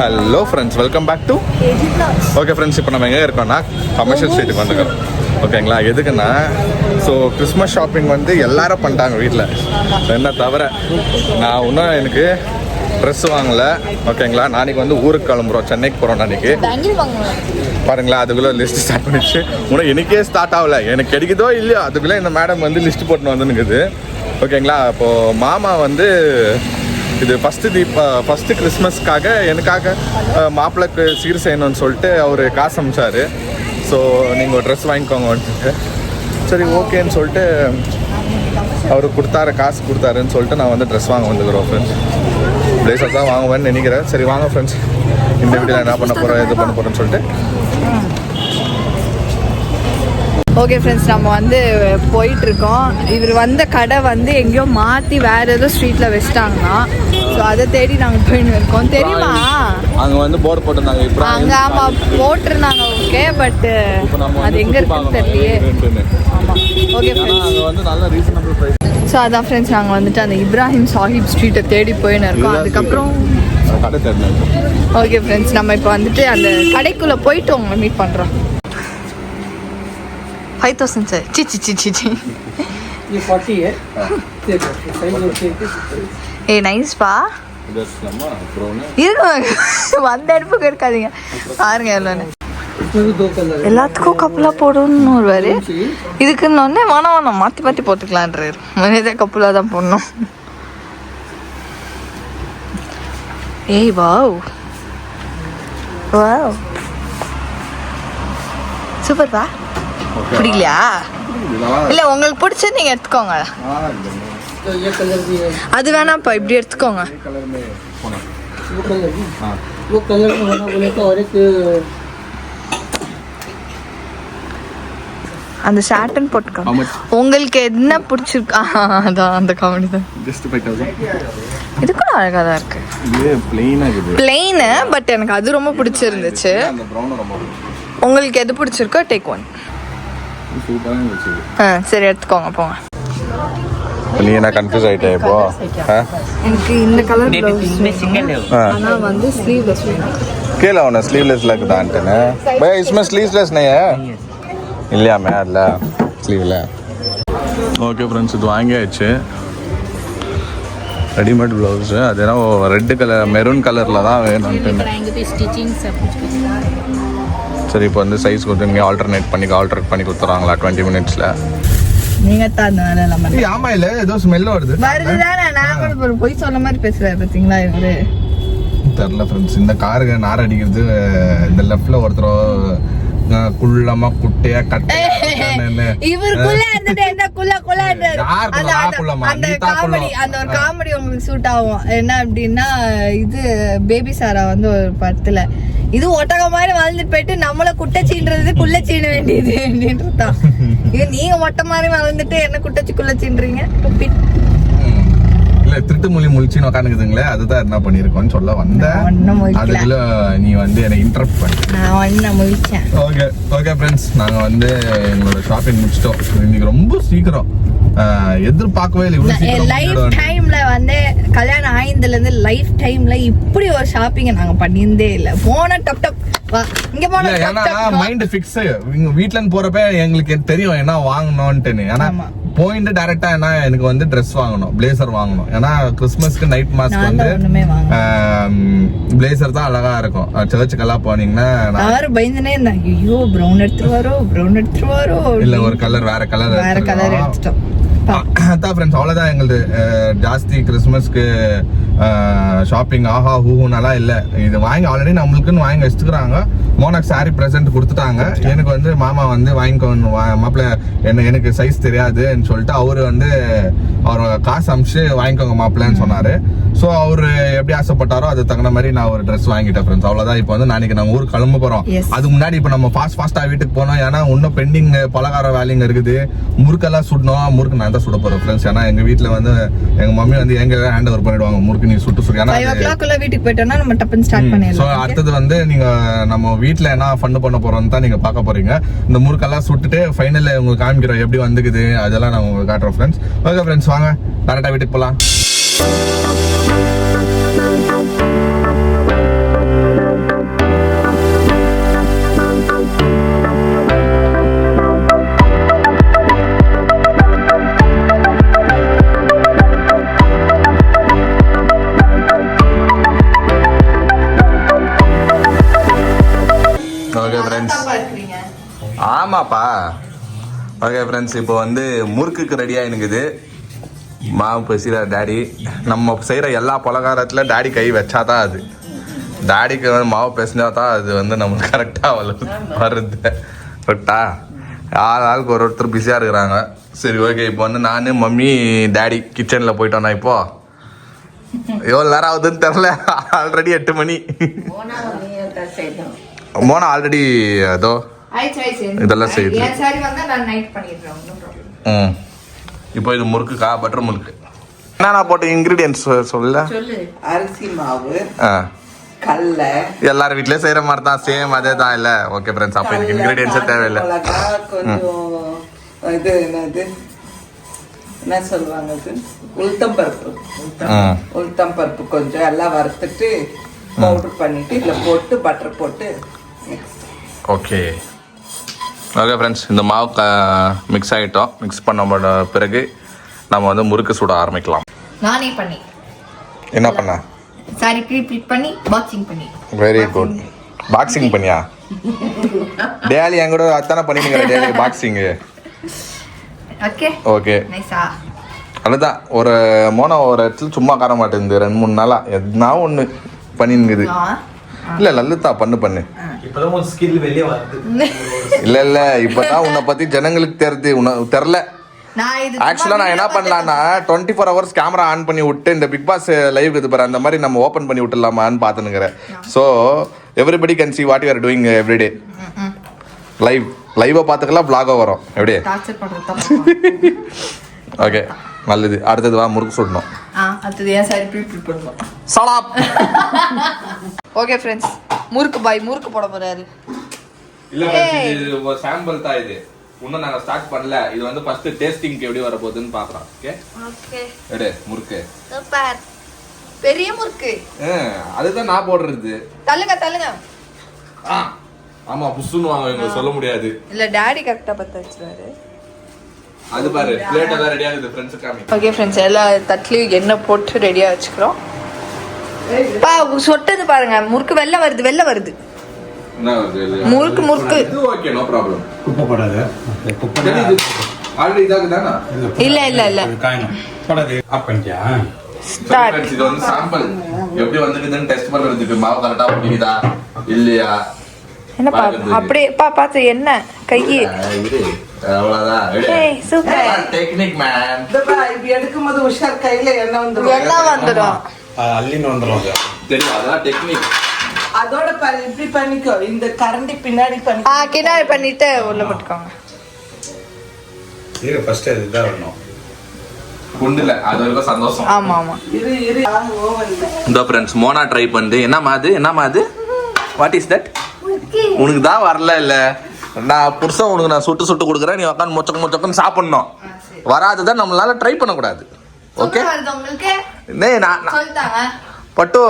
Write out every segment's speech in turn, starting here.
Hello friends, welcome back to okay friends. இப்போ நம்ம எங்கே இருக்கோம்னா கமர்ஷியல் ஸ்ட்ரீட்டுக்கு வந்துக்கிறோம். ஓகேங்களா? எதுக்குன்னா ஸோ கிறிஸ்மஸ் ஷாப்பிங் வந்து எல்லாரும் பண்ணிட்டாங்க வீட்டில், என்ன தவிர நான் இன்னும் எனக்கு ட்ரெஸ் வாங்கலை. ஓகேங்களா? நாளைக்கு வந்து ஊருக்கு கிளம்புறோம், சென்னைக்கு போகிறோம். நாளைக்கு பாருங்களா, அதுக்குள்ளே லிஸ்ட்டு ஸ்டார்ட் பண்ணிடுச்சு. இன்னும் எனக்கே ஸ்டார்ட் ஆகலை, எனக்கு கிடைக்குதோ இல்லையோ அதுக்குள்ளே இந்த மேடம் வந்து லிஸ்ட்டு போட்டுன்னு வந்துனுக்குது. ஓகேங்களா? இப்போது மாமா வந்து இது ஃபஸ்ட்டு கிறிஸ்மஸ்க்காக எனக்காக மாப்பிள்ளைக்கு சீர் செய்யணும்னு சொல்லிட்டு அவர் காசு அமிச்சார். ஸோ நீங்கள் ஒரு ட்ரெஸ் வாங்கிக்கோங்க வந்துட்டு. சரி ஓகேன்னு சொல்லிட்டு அவர் காசு கொடுத்தாருன்னு சொல்லிட்டு நான் வந்து ட்ரெஸ் வாங்க வந்துக்கிறோம் ஃப்ரெண்ட்ஸ். பிளேசர் தான் வாங்குவேன்னு நினைக்கிறேன். சரி வாங்க ஃப்ரெண்ட்ஸ், இந்த வீடியோவில் என்ன பண்ண போகிறோம், எது பண்ண போகிறேன்னு சொல்லிட்டு. ஓகே ஃப்ரெண்ட்ஸ், நம்ம வந்து போயிட்டுருக்கோம். இவர் வந்த கடை வந்து எங்கேயோ மாற்றி வேறு ஏதோ ஸ்ட்ரீட்டில் வச்சிட்டாங்கன்னா, ஸோ அதை தேடி நாங்கள் போயின்னு இருக்கோம். தெரியுமா? அங்கே வந்து போர்டு போட்டிருந்தாங்க இப்போ. அங்கே ஆமாம் போட்டிருந்தாங்க, ஓகே. பட்டு அது எங்கே இருக்குன்னு தெரியலையே. ஆமாம் ஓகே ஃப்ரெண்ட்ஸ், அங்கே வந்து நல்ல ரீசனபிள் ப்ரைஸ். ஸோ அதான் ஃப்ரெண்ட்ஸ், நாங்கள் வந்துட்டு அந்த இப்ராஹிம் சாஹிப் ஸ்ட்ரீட்டை தேடி போயின்னு இருக்கோம். அதுக்கப்புறம் கடை தேடினேன். ஓகே ஃப்ரெண்ட்ஸ், நம்ம இப்போ வந்துட்டு அந்த கடைக்குள்ளே போயிட்டு உங்களை மீட் பண்ணுறோம். 5,000 சார். சி ये 40 है। देखो साइज ओके। ஏ நைஸ்பா. இருக்கு வந்த இடப்புக்கு இருக்காதீங்க, பாருங்க எல்லாம் इसमें भी 2 कलर है। எல்லாத்துக்கும் கப்பலாக போடணும்னு வருவார். இதுக்குன்னு ஒன்று வேணாம் மாற்றி போட்டுக்கலான்றாரு. மனிதே கப்பலாக தான் போடணும். ஏய் வாவ் வாவ் சூப்பர் பா. பிடிக்கலையா? இல்லை உங்களுக்கு பிடிச்சது நீங்கள் எடுத்துக்கோங்க. तो ये कलर भी है। அது வேணாம்ப்பா, இப்படி எடுத்துக்கோங்க. वो कलर में होना बोले तो और एक அந்த ஷார்ட்டன் போட்டுக்கோங்க. உங்களுக்கு என்ன பிடிச்சிருக்கா அதான் அந்த காமெடி தான். ஜஸ்ட் 5,000. இது கூட அழகாக தான் இருக்கு. இது பிளெயினாக இருக்குது. பிளெயின், பட் எனக்கு அது ரொம்ப பிடிச்சிருந்துச்சு. அந்த ப்ரௌன் ரொம்ப உங்களுக்கு எது பிடிச்சிருக்கோ டேக் ஒன். சூப்பராக இருந்துச்சு. சரி எடுத்துக்கோங்க போங்க. நீ என்ன கன்ஃபியூஸ் ஆகிட்டே இப்போ? எனக்கு இந்த கலர் ப்ளவுஸ் ஆனால் வந்து ஸ்லீவ்லெஸ் வேணும். கேள அவனை ஸ்லீவ்லெஸ் லக்குதான்ட்டுன்னு. பை इसमें ஸ்லீவ்லெஸ் नहीं है இல்லையா மேல ஸ்லீவ்ல. ஓகே ஃப்ரெண்ட்ஸ், இது வாங்கியாச்சு ரெடிமேட் ப்ளவுஸு. அது என்ன ரெட் கலர் மெரூன் கலரில் தான் வேணும்ட்டு. சரி இப்போ வந்து சைஸ் கொஞ்சம் இங்கே ஆல்டர்னேட் பண்ணி கொடுத்துறாங்களா 20 மினிட்ஸில்? நீங்கள் தான் அந்த வேலை நம்ம. ஆமா இல்லை ஏதோ ஸ்மெல் வருது தானே. நான் கூட ஒரு பொய் சொல்ல மாதிரி பேசுகிறேன் பார்த்தீங்களா இவரு. தெரில ஃப்ரெண்ட்ஸ், இந்த காருக்கு நார் அடிக்கிறது. இந்த லெஃப்டில் ஒருத்தர் குள்ளமா குட்டையா கட்ட இவருக்குள்ள இருந்துட்டு என்ன குள்ள அந்த ஒரு காமெடி உங்களுக்கு சூட் ஆகும். என்ன அப்படின்னா, இது பேபி சாரா வந்து ஒரு படத்துல இது ஒட்டக மாதிரி வளர்ந்துட்டு போயிட்டு நம்மள குட்டச்சின்றது குள்ள சீன வேண்டியது அப்படின்றதுதான். இது நீங்க மொட்டை மாதிரி வளர்ந்துட்டு என்ன குட்டச்சி குள்ள சீன்றீங்க. இல்ல திருட்டு மொழி முழிச்சுன்னு உட்காந்துக்குதுங்களே, அதுதான் என்ன பண்ணிருக்கோன்னு சொல்ல வந்தேன். அதுக்குள்ள நீ வந்து என்னை இன்டரப்ட் பண்ண. ஓகே ஃப்ரெண்ட்ஸ், நாங்க வந்து எங்களோட ஷாப்பிங் முடிச்சிட்டோம். இன்னைக்கு ரொம்ப சீக்கிரம், எதிர்பார்க்கவே இல்லை. லைஃப் டைம்ல வந்து கல்யாணம் ஆயதுல இருந்து லைஃப் டைம்ல இப்படி ஒரு ஷாப்பிங் நாங்க பண்ணியிருந்தே இல்லை. போன டப் இங்க போன ஏன்னா மைண்ட் ஃபிக்ஸ். வீட்ல இருந்து போறப்ப எங்களுக்கு தெரியும் என்ன வாங்கணும்னு. ஏன்னா போயிட்டு டைரக்டா என்ன எனக்கு வந்து ட்ரெஸ் வாங்கணும், பிளேசர் வாங்கணும். ஏன்னா கிறிஸ்மஸ்க்கு நைட் மாஸ்க் வந்து பிளேசர் தான் அழகா இருக்கும். சர்ச்சுக்கெல்லாம் போனீங்கன்னா பயந்துனே இருந்தாங்க, ஐயோ ப்ரௌன் எடுத்துருவாரோ இல்ல ஒரு கலர் வேற கலர் எடுத்துட்டோம். அதான் ஃப்ரெண்ட்ஸ், அவ்வளோதான் எங்களுது. ஜாஸ்தி கிறிஸ்மஸ்க்கு ஷாப்பிங் ஆஹா ஹூஹூனாலாம் இல்லை. இது வாங்கி ஆல்ரெடி நம்மளுக்குன்னு வாங்கி வச்சுக்கிறாங்க. மோனாக் சாரி ப்ரெசென்ட் கொடுத்துட்டாங்க. எனக்கு வந்து மாமா வந்து வாங்கிக்கணும், மாப்பிள்ள எனக்கு சைஸ் தெரியாதுன்னு சொல்லிட்டு அவரு வந்து அவர் காசு அமிச்சு வாங்கிக்கோங்க மாப்பிள்ளன்னு சொன்னாரு. ஸோ அவரு எப்படி ஆசைப்பட்டாரோ அது தகுந்த மாதிரி நான் ஒரு ட்ரெஸ் வாங்கிட்டேன் ஃப்ரெண்ட்ஸ். அவ்வளோதான். இப்போ வந்து நாளைக்கு நம்ம ஊருக்கு கிளம்ப போகிறோம். அதுக்கு முன்னாடி இப்போ நம்ம ஃபாஸ்ட்டாக வீட்டுக்கு போனோம். ஏன்னா இன்னும் பெண்டிங் பலகார வேலைங்க இருக்குது. முறுக்கெல்லாம் சுடணும். முறுக்கு நான் தான் சுட போகிறேன் ஃப்ரெண்ட்ஸ். ஏன்னா எங்கள் வீட்டில் வந்து எங்கள் மம்மி வந்து எங்க ஹேண்ட் ஓவர் பண்ணிடுவாங்க முறுக்கு நீ சுட்டு. ஏன்னா 5 o'clock வீட்டுக்கு போயிட்டோம்னா நம்ம டப்புன்னு ஸ்டார்ட் பண்ணிடலாம். ஸோ அடுத்தது வந்து நீங்கள் நம்ம வீட்டில் என்ன ஃபன் பண்ண போகிறோம்னு தான் நீங்கள் பார்க்க போகிறீங்க. இந்த முறுக்கெல்லாம் சுட்டுட்டு ஃபைனலில் உங்களுக்கு காமிக்கிறோம் எப்படி வந்துக்குது, அதெல்லாம் நான் உங்களுக்கு காட்டுறோம் ஃப்ரெண்ட்ஸ். ஓகே ஃப்ரெண்ட்ஸ், வாங்க டேரக்டாக வீட்டுக்கு போகலாம். சும்மாப்பா. ஓகே ஃப்ரெண்ட்ஸ், இப்போ வந்து முறுக்குக்கு ரெடியாக இருக்குது. மாவு பசிற டேடி. நம்ம செய்கிற எல்லா பலகாரத்தில் டேடி கை வச்சாதான் அது. டேடிக்கு வந்து மாவு பேசினா தான் அது வந்து நம்மளுக்கு கரெக்டாக வருது. கரெக்டா? ஆளுக்கு ஒருத்தர் பிஸியாக இருக்கிறாங்க. சரி ஓகே, இப்போ வந்து நான் மம்மி டேடி கிச்சனில் போயிட்டோண்ணா. இப்போ எவ்வளோ நேரம் ஆகுதுன்னு தெரில. ஆல்ரெடி 8 மணி. மோனா ஆல்ரெடி அதோ இதெல்லாம் செய்யுது. இப்போ இது முறுக்குக்கா? பட்டர் முறுக்கு. என்னென்ன போட்ட இன்க்ரீடியன்ஸ் சொல்ல? அரிசி மாவு, கடலை, எல்லாரும் வீட்லயே செய்யற மாதிரி தான், சேம் அதே தான் இல்ல? ஓகே ஃப்ரெண்ட்ஸ், அப்ப இதுக்கு இன்கிரிடியன்ஸ் தேவையில்லை. கொஞ்சம் இது என்னது என்ன சொல்லுவாங்க, இது உளுத்தம் பருப்பு. உளுத்தம் பருப்பு கொஞ்சம் எல்லாம் வறுத்துட்டு பவுடர் பண்ணிட்டு இதுல போட்டு பட்டர் போட்டு ஓகே ஓகே ஃப்ரெண்ட்ஸ், இந்த மாவு மிக்ஸ் ஆகிட்டோம். மிக்ஸ் பண்ண பிறகு நம்ம வந்து முறுக்கு சுட ஆரம்பிக்கலாம். நானே பண்ணி என்ன பண்ண? சாரி ப்ரீ பண்ணி பாக்ஸிங் பண்ணி. Very good. பாக்ஸிங் பண்ணியா? டேலி என் கூட அத்தானே பண்ணிட்டு டேலி பாக்ஸிங்கு. ஓகே ஓகே நைஸா. அதுதான் ஒரு மோனா ஒரு இடத்துல சும்மா கார மாட்டேங்குது. 2-3 நாளா எதுனா ஒன்று பண்ணிங்குது. இல்ல லல்லுதா பண்ணு இப்பதான் ஒரு ஸ்கில் வெளியே வருது. இல்ல இப்பதான் உன்னை பத்தி ஜனங்களுக்கு தெரில. ஆக்சுவலா நான் என்ன பண்ணலான்னா 24 hours கேமரா ஆன் பண்ணி விட்டு இந்த பிக் பாஸ் லைவ் இது பாரு, அந்த மாதிரி நம்ம ஓப்பன் பண்ணி விட்டுலாமான்னு பாத்துனுங்கிறேன். So everybody can see what you are doing every day. லைவை பார்த்துக்கலாம், vlog வரும் எப்படியே. ஓகே நல்லது. அடுத்தது வா முறுக்கு சுடணும். அடுத்தது ஏன் சாரி ப்ரீ பண்ணணும். சலாப். ஓகே ஃப்ரெண்ட்ஸ், முறுக்கு போட போறாரு. இல்ல இது ஒரு சாம்பிள் தான். இது இன்னும் நாங்க ஸ்டார்ட் பண்ணல. இது வந்து ஃபர்ஸ்ட் டேஸ்டிங்க்கு எப்படி வர போகுதுன்னு பாக்குறோம். ஓகே ஓகே எடு முறுக்கு. சூப்பர். பெரிய முறுக்கு. அதுதான் நான் போடுறது. தள்ளுங்க. ஆமா புஷ்னு வாங்க, இங்க சொல்ல முடியாது. இல்ல டாடி கரெக்ட்டா பத்த வச்சிராரு. அது பாரு பிளேட் எல்லாம் ரெடியா இருக்குது फ्रेंड्स காமி. ஓகே फ्रेंड्स, எல்லா தட்லயும் எண்ணெய் போட்டு ரெடியா வச்சுக்கிறோம். பா சொட்டது பாருங்க, முறுக்கு வெல்ல வருது. என்ன வருது? முறுக்கு. இது ஓகே, நோ ப்ராப்ளம். குப்பை போடாத. குப்பை ஆல்ரெடி இதாக்குதானா? இல்ல காயணும் போடாத. ஆஃப் பண்ணிட்டியா? ஸ்டார்ட். இது வந்து சாம்பிள் எப்படி வந்துக்குதுன்னு டெஸ்ட் பண்றதுக்கு. மாவு கரெக்டா பிடிக்குதா இல்லையா என்ன அப்படியே பாத்து என்ன கையி. அவ்வளவுதான். ஏய் சூப்பர் டெக்னிக் மேன். இப்படி எடுக்கும்போது உஷார் கையில எண்ணெய் வந்துடும். அள்ளின்னு வந்துடும். தெரியும், அதான் டெக்னிக். அதோட இப்படி பண்ணிக்கோ, இந்த கரண்டி பின்னாடி பண்ணி கிணறு பண்ணிட்டு உள்ள போட்டுக்கோங்க. இது ஃபர்ஸ்ட் இதுதான் வரணும். குண்டுல அது வரைக்கும் சந்தோஷம். ஆமா இரு ஓவன்ல. இந்த ஃப்ரெண்ட்ஸ் மோனா ட்ரை பண்ணு. என்னமா அது வாட் இஸ் தட்? உனக்கு தான் வரல இல்ல, நான் புருஷன் உனக்கு நான் சுட்டு கொடுக்குறேன், நீ உட்காந்து மொச்சக்குன்னு சாப்பிடணும். வராதுதான் நம்மளால ட்ரை பண்ணக்கூடாது. ஓகே பட்டு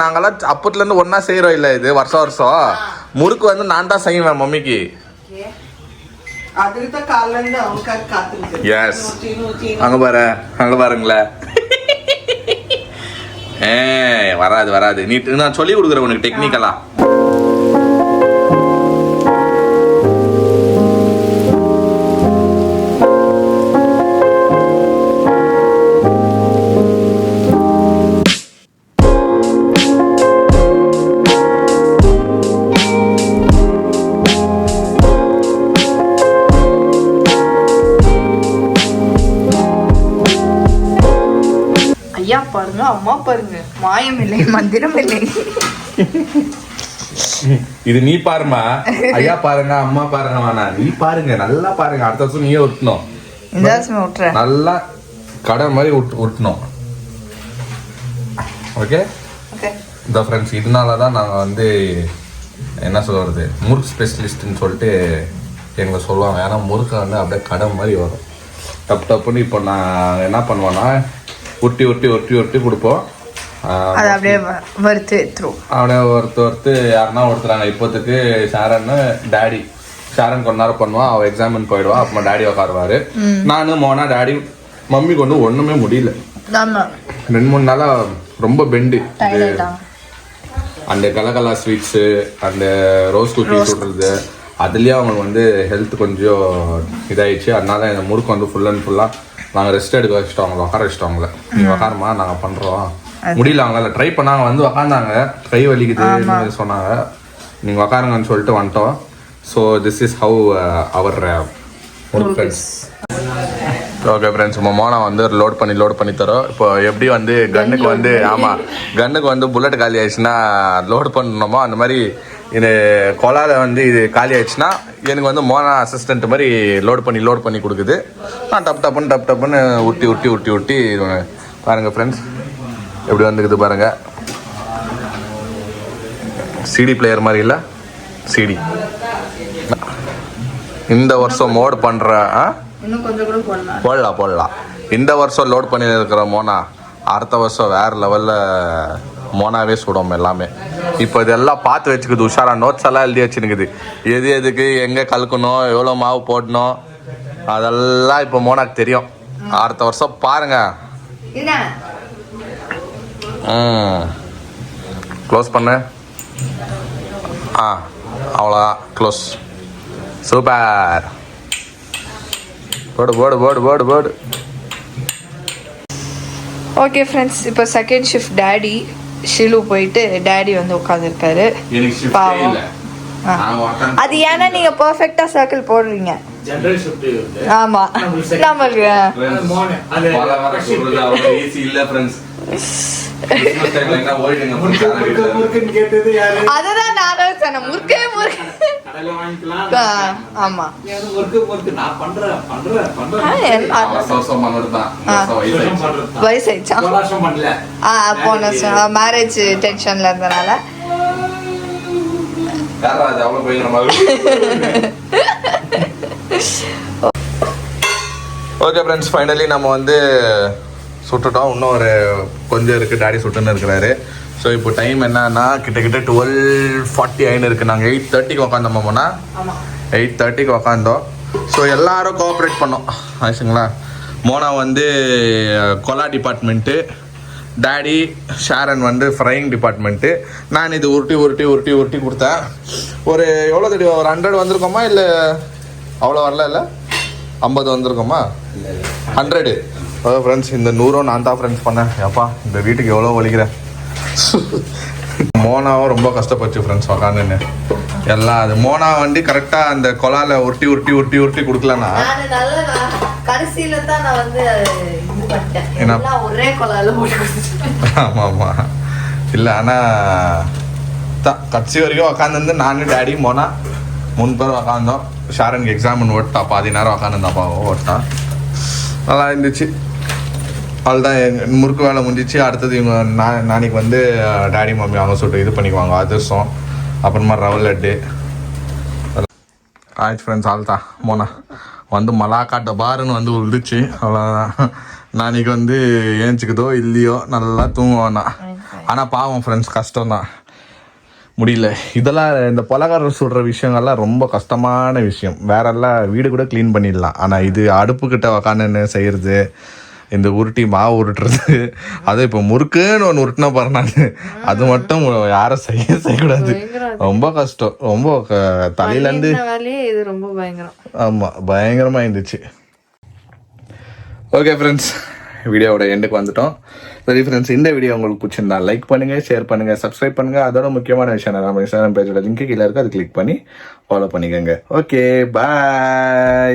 நாங்கெல்லாம் அப்பத்துல இருந்து ஒன்னா செய்யறோம் இல்ல, இது வருஷம் முறுக்கு வந்து நான் தான் செய்வேன் மம்மிக்கு. அதுக்குதான் காலைல இருந்து அவங்க காத்துருக்கு. எஸ் அங்க பாருங்களேன். வராது. நீ நான் சொல்லி கொடுக்குறேன் உனக்கு டெக்னிக்கலா. ஐயா பாருங்க, அம்மா பாருங்க, மாயம் இல்லை மந்திரம் இல்லை. இது நீ பாருமா. ஐயா பாருங்க, அம்மா பாருங்க, வேணா நீ பாருங்க, நல்லா பாருங்க. அடுத்த வருஷம் நீயே உருட்டணும். இந்த வருஷம் விட்டுறேன். நல்லா கடை மாதிரி உருட்டணும். ஓகே இந்த ஃப்ரெண்ட்ஸ், இதனாலதான் நாங்க வந்து என்ன சொல்றது, முறுக்கு ஸ்பெஷலிஸ்ட்னு சொல்லிட்டு எங்களை சொல்லுவாங்க. ஏன்னா முறுக்கு வந்து அப்படியே கடை மாதிரி வரும். டப்புன்னு இப்போ நான் என்ன பண்ணுவேன்னா ஒட்டி கொடுப்போம். அப்படியே வறுத்து அப்படியே ஒருத்து யாருன்னா ஒருத்தராங்க. இப்போத்துக்கு ஷாரன் கொஞ்ச நேரம் பண்ணுவான், அவள் எக்ஸாமின் போயிடுவா. அப்புறமா டாடி உட்காருவாரு. நானும் மோனா டாடி மம்மி கொண்டு ஒண்ணுமே முடியல. 2-3 நாளா ரொம்ப பெண்டு. அந்த கலகலா ஸ்வீட்ஸு, அந்த ரோஸ் குக்கி சுடுறது, அதுலேயே அவங்களுக்கு வந்து ஹெல்த் கொஞ்சம் இதாகிடுச்சு. அதனால இந்த முறுக்கு வந்து ஃபுல் அண்ட் ஃபுல்லாக நாங்கள் ரெஸ்ட் எடுக்க வச்சுட்டோம், அவங்கள உட்கார வச்சுட்டோம். அவங்கள நீங்கள் உட்காரமா நாங்கள் பண்ணுறோம் முடியல அவங்களால ட்ரை பண்ணாங்க, வந்து உக்காந்தாங்க, கை வலிக்குது சொன்னாங்க, நீங்கள் உக்காருங்கன்னு சொல்லிட்டு வந்துட்டோம். ஸோ திஸ் இஸ் ஹவு அவர் முறுக்கு ஃப்ரெண்ட்ஸ். ஓகே ஃப்ரெண்ட்ஸ், மோனா வந்து லோட் பண்ணி தரோம். இப்போ எப்படி வந்து கன்னுக்கு வந்து ஆமாம் கன்னுக்கு வந்து புல்லட் காலி ஆயிடுச்சுன்னா லோட் பண்ணணுமோ அந்த மாதிரி இது கொலாவில் வந்து இது காலி ஆயிடுச்சுன்னா எனக்கு வந்து மோனா அசிஸ்டன்ட் மாதிரி லோட் பண்ணி கொடுக்குது. நான் டப்புன்னு உருட்டி பாருங்கள் ஃப்ரெண்ட்ஸ் எப்படி வந்துக்குது பாருங்கள். சிடி பிளேயர் மாதிரி இல்லை, சிடி. இந்த வருஷம் மோட் பண்ணுற இன்னும் கொஞ்சம் கூட போடலாம். இந்த வருஷம் லோட் பண்ணி இருக்கிற மோனா அடுத்த வருஷம் வேறு லெவலில் மோனாவே சுடும் எல்லாமே. இப்போ இதெல்லாம் பார்த்து வச்சுக்குது, உஷாரா நோட்ஸ் எல்லாம் எழுதி வச்சுருக்குது. எதுக்கு எங்கே கலக்கணும், எவ்வளோ மாவு போடணும், அதெல்லாம் இப்போ மோனாக்கு தெரியும். அடுத்த வருஷம் பாருங்க. க்ளோஸ் பண்ணு. அவ்வளோதான், க்ளோஸ். சூப்பர். போடு. ஓகே ஃப்ரெண்ட்ஸ், இப்போ செகண்ட் ஷிஃப்ட் டேடி ஷிலு போயிட்டு டேடி வந்து உட்காந்துருக்காரு. பாவம். அது ஏன்னா நீங்க பெர்ஃபெக்ட்டா சர்க்கிள் போடுறீங்க. ஆமா நம்மளுக்கு அதுதான் நானும் சொன்னேன், முறுக்கே ஆமா வயசாயிடுச்சா போன மேரேஜ் டென்ஷன்ல இருந்தனால. ஓகே ஃப்ரெண்ட்ஸ், ஃபைனலி நம்ம வந்து சுட்டுட்டோம். இன்னும் ஒரு கொஞ்சம் இருக்குது, டாடி சுட்டுன்னு இருக்கிறாரு. ஸோ இப்போ டைம் என்னன்னா கிட்டத்தட்ட 12:40 ஆயின்னு இருக்குது. நாங்கள் 8:30க்கு உக்காந்தோம்னா 8:30க்கு உக்காந்தோம். ஸோ எல்லாரும் கோஆப்ரேட் பண்ணோம் ஆச்சுங்களா. மோனா வந்து கொலா டிபார்ட்மெண்ட்டு, டாடி ஷாரன் வந்து ஃப்ரையிங் டிபார்ட்மெண்ட்டு. நான் இது உருட்டி கொடுத்தேன். ஒரு எவ்வளோ தடி, ஒரு 100 வந்திருக்கோமா இல்லை அவ்வளோ வரல, இல்லை 50 வந்திருக்கோமா, 100. ஃப்ரெண்ட்ஸ் இந்த 100 நான் தான் ஃப்ரெண்ட்ஸ் பண்ணேன். அப்பா இந்த வீட்டுக்கு எவ்வளோ வலிக்கிறேன். மோனாவும் ரொம்ப கஷ்டப்பட்டு ஃப்ரெண்ட்ஸ் உக்காந்துன்னு எல்லாம். அது மோனா வந்து கரெக்டாக அந்த கொலால உருட்டி கொடுக்கலன்னா கடைசியில தான் நான் வந்து ஒரே கொலால ஆமாம் இல்லை. ஆனால் கடைசி வரைக்கும் உக்காந்து நானும் டேடி மோனா 3 பேர் உக்காந்தோம். ஷாரனுக்கு எக்ஸாம் ஓட்டா, பாதி நேரம் உக்காந்துருந்தாப்பா ஓட்டான். நல்லா இருந்துச்சு. அவ்வளோதான், எங்கள் முறுக்கு வேலை முடிஞ்சிச்சு. அடுத்தது இவங்க நாளைக்கு வந்து டேடி மம்மி அவங்க சொல்லிட்டு இது பண்ணிக்குவாங்க, அதிரசம், அப்புறமா ரவை லட்டு. ஆயிடுச்சு ஃப்ரெண்ட்ஸ், ஆள்தான் மோனா வந்து மலாக்காட்ட பாருன்னு வந்து விழுந்துச்சு. அவ்வளோதான். நாளைக்கு வந்து ஏஞ்சிக்குதோ இல்லையோ நல்லா தூங்குவானா. ஆனால் பாவம் ஃப்ரெண்ட்ஸ், கஷ்டம்தான், முடியல. இதெல்லாம் இந்த பலகாரம் சுடுற விஷயங்கள்லாம் ரொம்ப கஷ்டமான விஷயம். வேறெல்லாம் வீடு கூட க்ளீன் பண்ணிடலாம். ஆனால் இது அடுப்புக்கிட்ட உக்காந்துன்னு செய்கிறது, இந்த உருட்டி மாவு உருட்டுறது, அது இப்போ முறுக்குன்னு ஒன்று உருட்டினா பாருனாங்க, அது மட்டும் யாரும் செய்யக்கூடாது. ரொம்ப கஷ்டம், ரொம்ப தலையிலேருந்து இது ரொம்ப பயங்கரம். ஆமாம் பயங்கரமாக இருந்துச்சு. ஓகே ஃப்ரெண்ட்ஸ், வீடியோவோட எண்டுக்கு வந்துட்டோம். சரி ஃப்ரெண்ட்ஸ், இந்த வீடியோ உங்களுக்கு பிடிச்சிருந்தா லைக் பண்ணுங்கள், ஷேர் பண்ணுங்கள், சப்ஸ்கிரைப் பண்ணுங்கள். அதோட முக்கியமான விஷயம் நம்ம இன்ஸ்டாகிராம் பேஜோட லிங்க் கீழே இருக்குது, அது கிளிக் பண்ணி ஃபாலோ பண்ணிக்கோங்க. Okay bye.